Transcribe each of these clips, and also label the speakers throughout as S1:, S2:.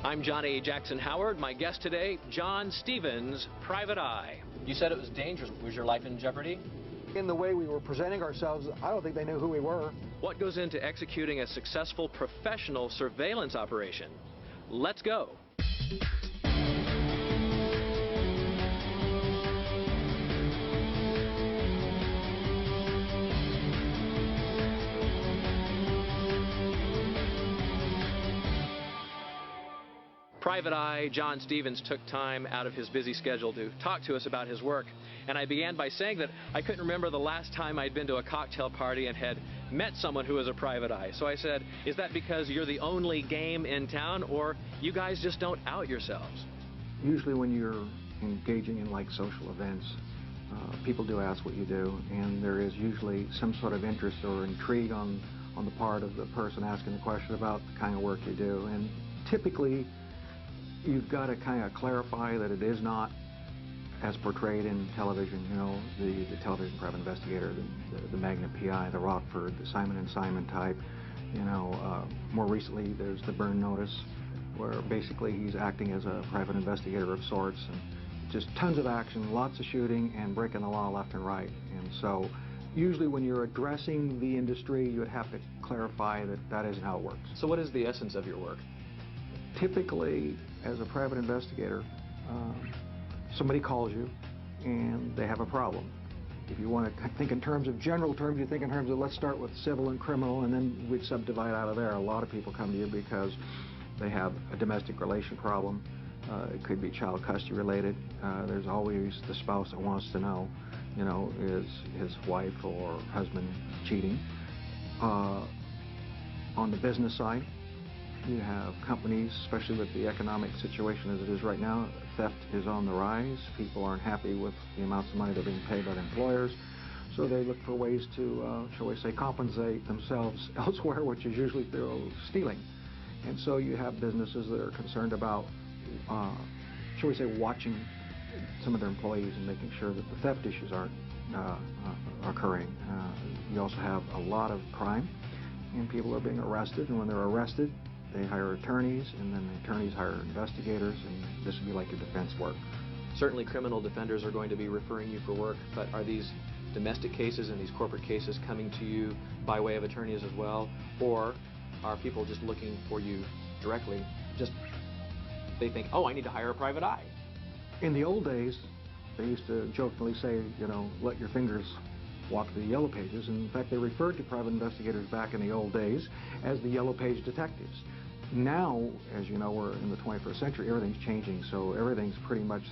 S1: I'm Johnny Jackson Howard. My guest today, John Stevens, Private Eye. You said it was dangerous. Was your life in jeopardy?
S2: In the way we were presenting ourselves, I don't think they knew who we were.
S1: What goes into executing a successful professional surveillance operation? Let's go. Private Eye John Stevens took time out of his busy schedule to talk to us about his work. And I began by saying that I couldn't remember the last time I'd been to a cocktail party and had met someone who was a private eye. So I said, is that because you're the only game in town, or you guys just don't out yourselves?
S2: Usually when you're engaging in like social events, people do ask what you do, and there is usually some sort of interest or intrigue on the part of the person asking the question about the kind of work you do. And typically, you've got to kind of clarify that it is not as portrayed in television, you know, the television private investigator, the Magna PI, the Rockford, the Simon & Simon type. You know, more recently there's the Burn Notice, where basically he's acting as a private investigator of sorts, and just tons of action, lots of shooting, and breaking the law left and right. And so usually when you're addressing the industry, you would have to clarify that that isn't how it works.
S1: So what is the essence of your work?
S2: Typically, as a private investigator, somebody calls you and they have a problem. If you want to think in terms of general terms, you think in terms of let's start with civil and criminal, and then we'd subdivide out of there. A lot of people come to you because they have a domestic relation problem. It could be child custody related. There's always the spouse that wants to know, you know, is his wife or husband cheating? On the business side, you have companies, especially with the economic situation as it is right now, theft is on the rise. People aren't happy with the amounts of money they're being paid by their employers. So they look for ways to, shall we say, compensate themselves elsewhere, which is usually through stealing. And so you have businesses that are concerned about, shall we say, watching some of their employees and making sure that the theft issues aren't occurring. You also have a lot of crime, and people are being arrested, and when they're arrested, they hire attorneys, and then the attorneys hire investigators, and this would be like your defense work.
S1: Certainly criminal defenders are going to be referring you for work, but are these domestic cases and these corporate cases coming to you by way of attorneys as well? Or are people just looking for you directly? Just, they think, oh, I need to hire a private eye.
S2: In the old days, they used to jokingly say, you know, let your fingers walk the yellow pages. And in fact, they referred to private investigators back in the old days as the yellow page detectives. Now, as you know, we're in the 21st century, everything's changing, so everything's pretty much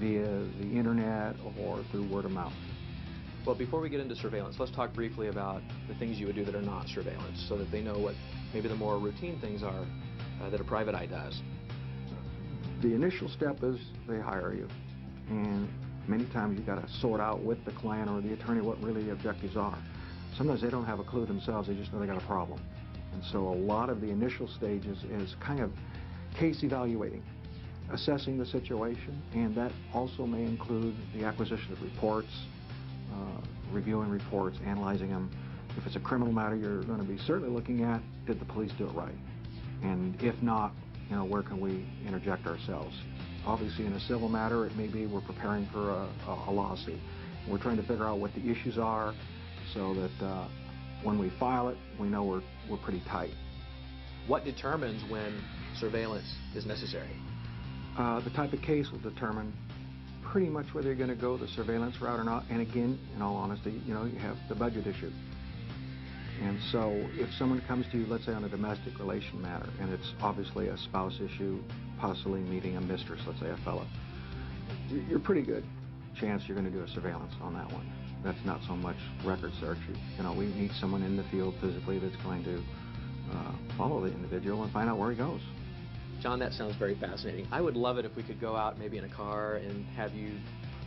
S2: via the internet or through word of mouth.
S1: Well, before we get into surveillance, let's talk briefly about the things you would do that are not surveillance, so that they know what maybe the more routine things are that a private eye does.
S2: The initial step is they hire you, and many times you've got to sort out with the client or the attorney what really the objectives are. Sometimes they don't have a clue themselves, they just know they got a problem. And so a lot of the initial stages is kind of case evaluating, assessing the situation, and that also may include the acquisition of reports, reviewing reports, analyzing them. If it's a criminal matter, you're going to be certainly looking at, did the police do it right? And if not, you know, where can we interject ourselves? Obviously, in a civil matter, it may be we're preparing for a lawsuit. We're trying to figure out what the issues are so that when we file it, we know we're pretty tight.
S1: What determines when surveillance is necessary?
S2: The type of case will determine pretty much whether you're going to go the surveillance route or not. And again, in all honesty, you know, you have the budget issue. And so if someone comes to you, let's say on a domestic relation matter, and it's obviously a spouse issue, possibly meeting a mistress, let's say a fellow, you're pretty good chance you're going to do a surveillance on that one. That's not so much record search. You know, we need someone in the field physically that's going to follow the individual and find out where he goes.
S1: John, that sounds very fascinating. I would love it if we could go out maybe in a car and have you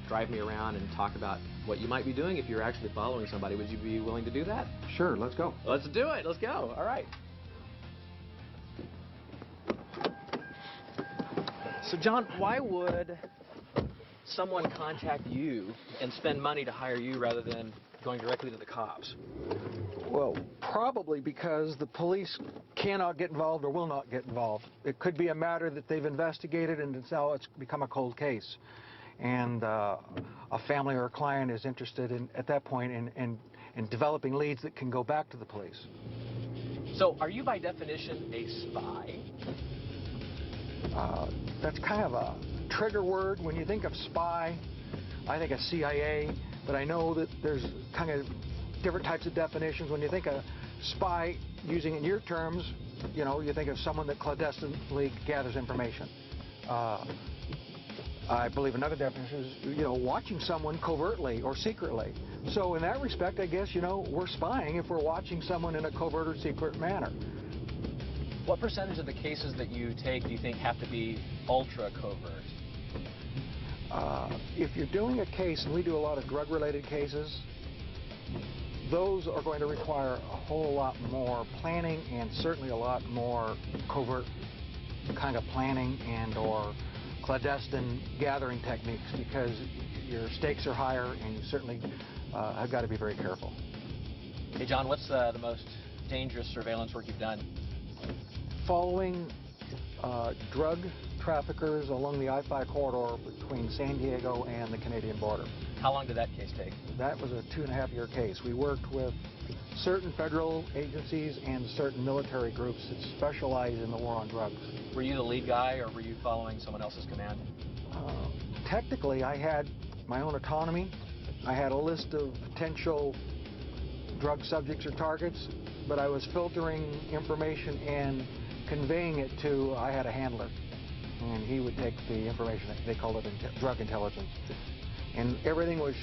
S1: drive me around and talk about what you might be doing if you're actually following somebody. Would you be willing to do that?
S2: Sure, let's go.
S1: Let's do it. Let's go. All right. So, John, why would someone contact you and spend money to hire you rather than going directly to the cops?
S2: Well, Probably because the police cannot get involved or will not get involved. It could be a matter that they've investigated and now it's become a cold case. And a family or a client is interested in, at that point, in developing leads that can go back to the police.
S1: So are you by definition a spy?
S2: That's kind of a trigger word. When you think of spy, I think of CIA, but I know that there's kind of different types of definitions. When you think of spy, using in your terms, you know, you think of someone that clandestinely gathers information. I believe another definition is, you know, watching someone covertly or secretly. So in that respect, I guess, you know, we're spying if we're watching someone in a covert or secret manner.
S1: What percentage of the cases that you take do you think have to be ultra covert?
S2: If you're doing a case, and we do a lot of drug-related cases, those are going to require a whole lot more planning and certainly a lot more covert kind of planning and or clandestine gathering techniques, because your stakes are higher and you certainly have got to be very careful.
S1: Hey John, what's the most dangerous surveillance work you've done?
S2: Following drug traffickers along the I-5 corridor between San Diego and the Canadian border.
S1: How long did that case take?
S2: That was a 2.5-year case. We worked with certain federal agencies and certain military groups that specialize in the war on drugs.
S1: Were you the lead guy or were you following someone else's command?
S2: Technically, I had my own autonomy. I had a list of potential drug subjects or targets, but I was filtering information and conveying it to, I had a handler, and he would take the information. They call it drug intelligence. And everything was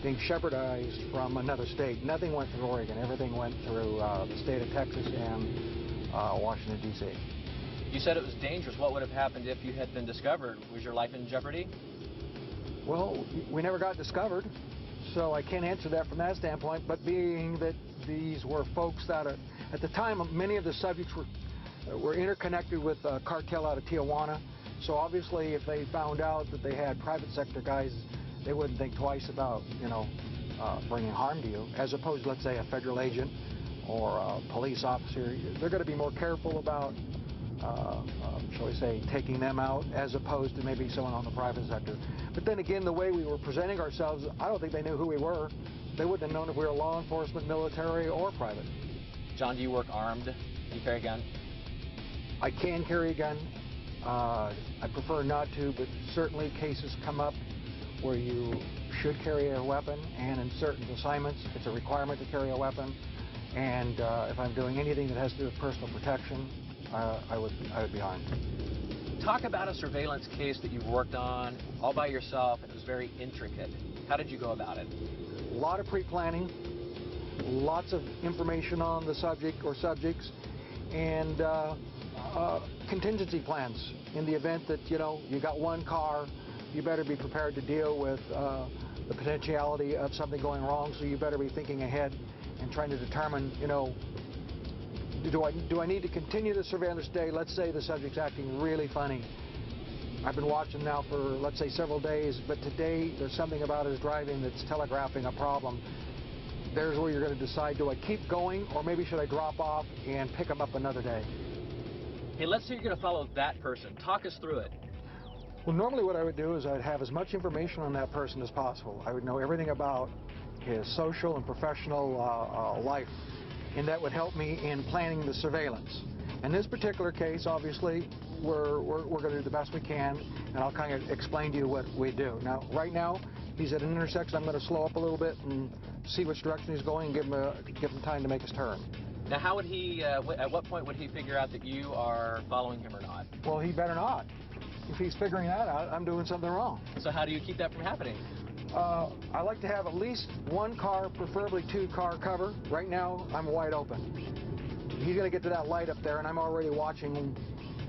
S2: being shepherdized from another state. Nothing went through Oregon. Everything went through the state of Texas and Washington, D.C.
S1: You said it was dangerous. What would have happened if you had been discovered? Was your life in jeopardy?
S2: Well, we never got discovered, so I can't answer that from that standpoint, but being that these were folks that are, at the time, many of the subjects were interconnected with a cartel out of Tijuana, so obviously if they found out that they had private sector guys, they wouldn't think twice about, you know, bringing harm to you, as opposed to, let's say, a federal agent or a police officer. They're going to be more careful about, shall we say, taking them out, as opposed to maybe someone on the private sector. But then again, the way we were presenting ourselves, I don't think they knew who we were. They wouldn't have known if we were law enforcement, military, or private.
S1: John, do you work armed? Do you carry a gun?
S2: I can carry a gun. I prefer not to, but certainly cases come up where you should carry a weapon, and in certain assignments, it's a requirement to carry a weapon. And if I'm doing anything that has to do with personal protection, I would be armed.
S1: Talk about a surveillance case that you've worked on all by yourself, and it was very intricate. How did you go about it?
S2: A lot of pre-planning, lots of information on the subject or subjects, and contingency plans. In the event that, you know, you got one car, you better be prepared to deal with the potentiality of something going wrong, so you better be thinking ahead and trying to determine, you know, do I need to continue the surveillance today? Let's say the subject's acting really funny. I've been watching now for, let's say, several days, but today there's something about his driving that's telegraphing a problem. There's where you're going to decide, do I keep going, or maybe should I drop off and pick him up another day?
S1: Hey, let's say you're going to follow that person. Talk us through it.
S2: Well, normally what I would do is I'd have as much information on that person as possible. I would know everything about his social and professional life, and that would help me in planning the surveillance. In this particular case, obviously, we're going to do the best we can, and I'll kind of explain to you what we do. Now, right now, he's at an intersection. I'm going to slow up a little bit and see which direction he's going and give him time to make his turn.
S1: Now, how would he, at what point would he figure out that you are following him or not?
S2: Well, he better not. If he's figuring that out, I'm doing something wrong.
S1: So how do you keep that from happening?
S2: I like to have at least one car, preferably two-car cover. Right now, I'm wide open. He's going to get to that light up there, and I'm already watching him.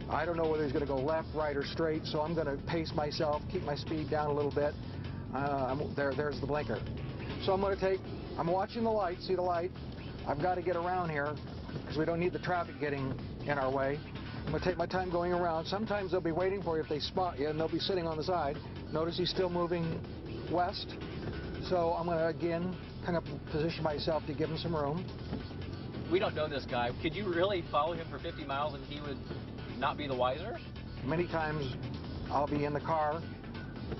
S2: I don't know whether he's going to go left, right, or straight, so I'm going to pace myself, keep my speed down a little bit. There's the blinker. So I'm watching the light, see the light. I've got to get around here because we don't need the traffic getting in our way. I'm going to take my time going around. Sometimes they'll be waiting for you if they spot you, and they'll be sitting on the side. Notice he's still moving west. So I'm going to, again, kind of position myself to give him some room.
S1: we don't know this guy. Could you really follow him for 50 miles and he would not be the wiser?
S2: Many times I'll be in the car,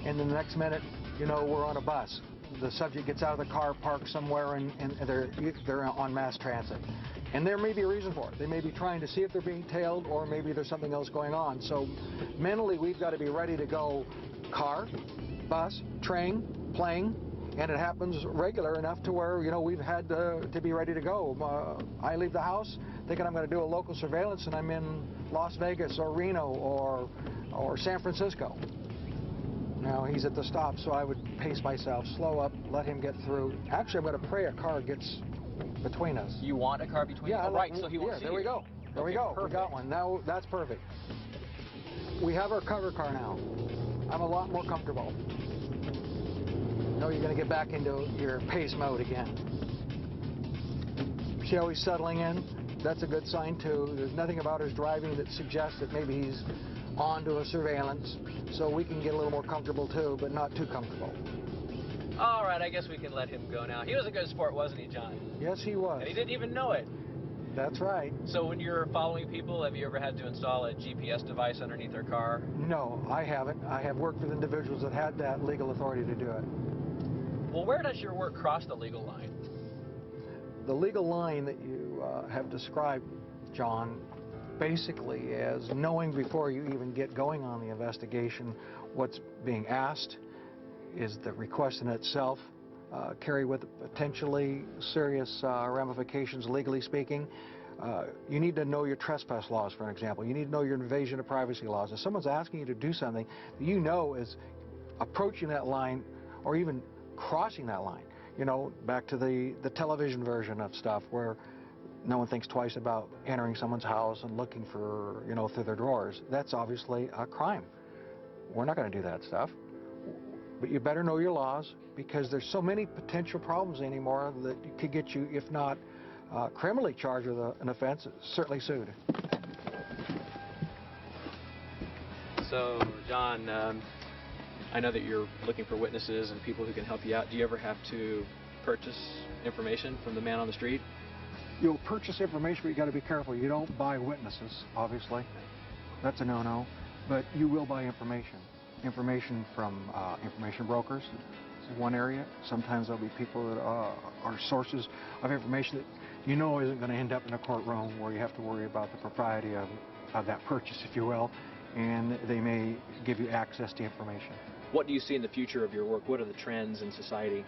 S2: and then the next minute, you know, we're on a bus. The subject gets out of the car, parks somewhere, and they're on mass transit. And there may be a reason for it. They may be trying to see if they're being tailed, or maybe there's something else going on. So mentally, we've got to be ready to go car, bus, train, plane, and it happens regular enough to where, you know, we've had to be ready to go. I leave the house thinking I'm going to do a local surveillance, and I'm in Las Vegas or Reno or San Francisco. Now, he's at the stop, so I would pace myself, slow up, let him get through. Actually, I'm going to pray a car gets between us.
S1: You want a car between you? Oh, right, so he won't see
S2: there we
S1: you.
S2: go. There we go. Perfect. We got one. Now, that's perfect. We have our cover car now. I'm a lot more comfortable. No, you're going to get back into your pace mode again. See how he's settling in? That's a good sign, too. There's nothing about his driving that suggests that maybe he's onto a surveillance, so we can get a little more comfortable, too, but not too comfortable.
S1: All right, I guess we can let him go now. He was a good sport, wasn't he, John?
S2: Yes, he was.
S1: And he didn't even know it.
S2: That's right.
S1: So when you're following people, have you ever had to install a GPS device underneath their car?
S2: No, I haven't. I have worked with individuals that had that legal authority to do it.
S1: Well, where does your work cross the legal line?
S2: The legal line that you have described, John, basically is knowing before you even get going on the investigation what's being asked. Is the request in itself carry with it potentially serious ramifications, legally speaking? You need to know your trespass laws, for example. You need to know your invasion of privacy laws. If someone's asking you to do something that you know is approaching that line or even crossing that line, you know, back to the television version of stuff where no one thinks twice about entering someone's house and looking for, you know, through their drawers. That's obviously a crime. We're not going to do that stuff. But you better know your laws, because there's so many potential problems anymore that could get you, if not criminally charged with an offense, certainly sued.
S1: So, John, I know that you're looking for witnesses and people who can help you out. Do you ever have to purchase information from the man on the street?
S2: You'll purchase information, but you got to be careful. You don't buy witnesses, obviously. That's a no-no. But you will buy information. Information from information brokers is one area. Sometimes there'll be people that are sources of information that you know isn't going to end up in a courtroom where you have to worry about the propriety of that purchase, if you will, and they may give you access to information.
S1: What do you see in the future of your work? What are the trends in society?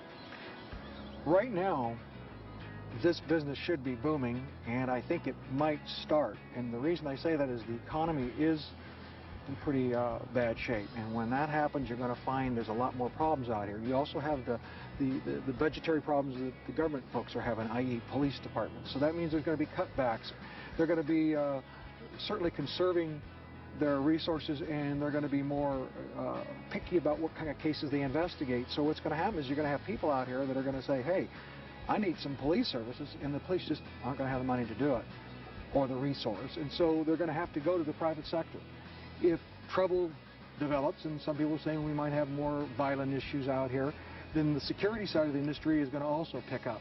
S2: Right now, this business should be booming, and I think it might start. And the reason I say that is the economy is in pretty bad shape, and when that happens, you're going to find there's a lot more problems out here. You also have the budgetary problems that the government folks are having, i.e. police departments. So that means there's going to be cutbacks. They're going to be certainly conserving their resources, and they're going to be more picky about what kind of cases they investigate. So what's going to happen is you're going to have people out here that are going to say, hey, I need some police services, and the police just aren't going to have the money to do it, or the resource, and so they're going to have to go to the private sector. If trouble develops, and some people are saying we might have more violent issues out here, then the security side of the industry is going to also pick up.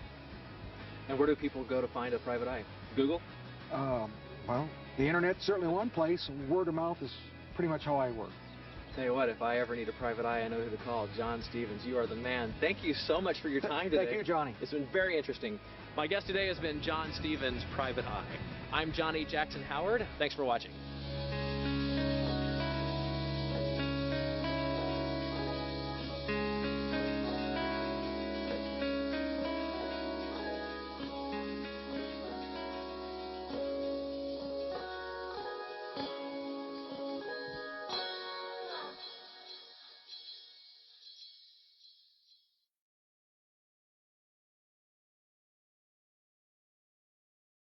S1: And where do people go to find a private eye? Google?
S2: Well, the internet's certainly one place. Word of mouth is pretty much how I work.
S1: Tell you what, if I ever need a private eye, I know who to call. John Stevens, you are the man. Thank you so much for your time today.
S2: Thank you, Johnny.
S1: It's been very interesting. My guest today has been John Stevens, Private Eye. I'm Johnny Jackson Howard. Thanks for watching.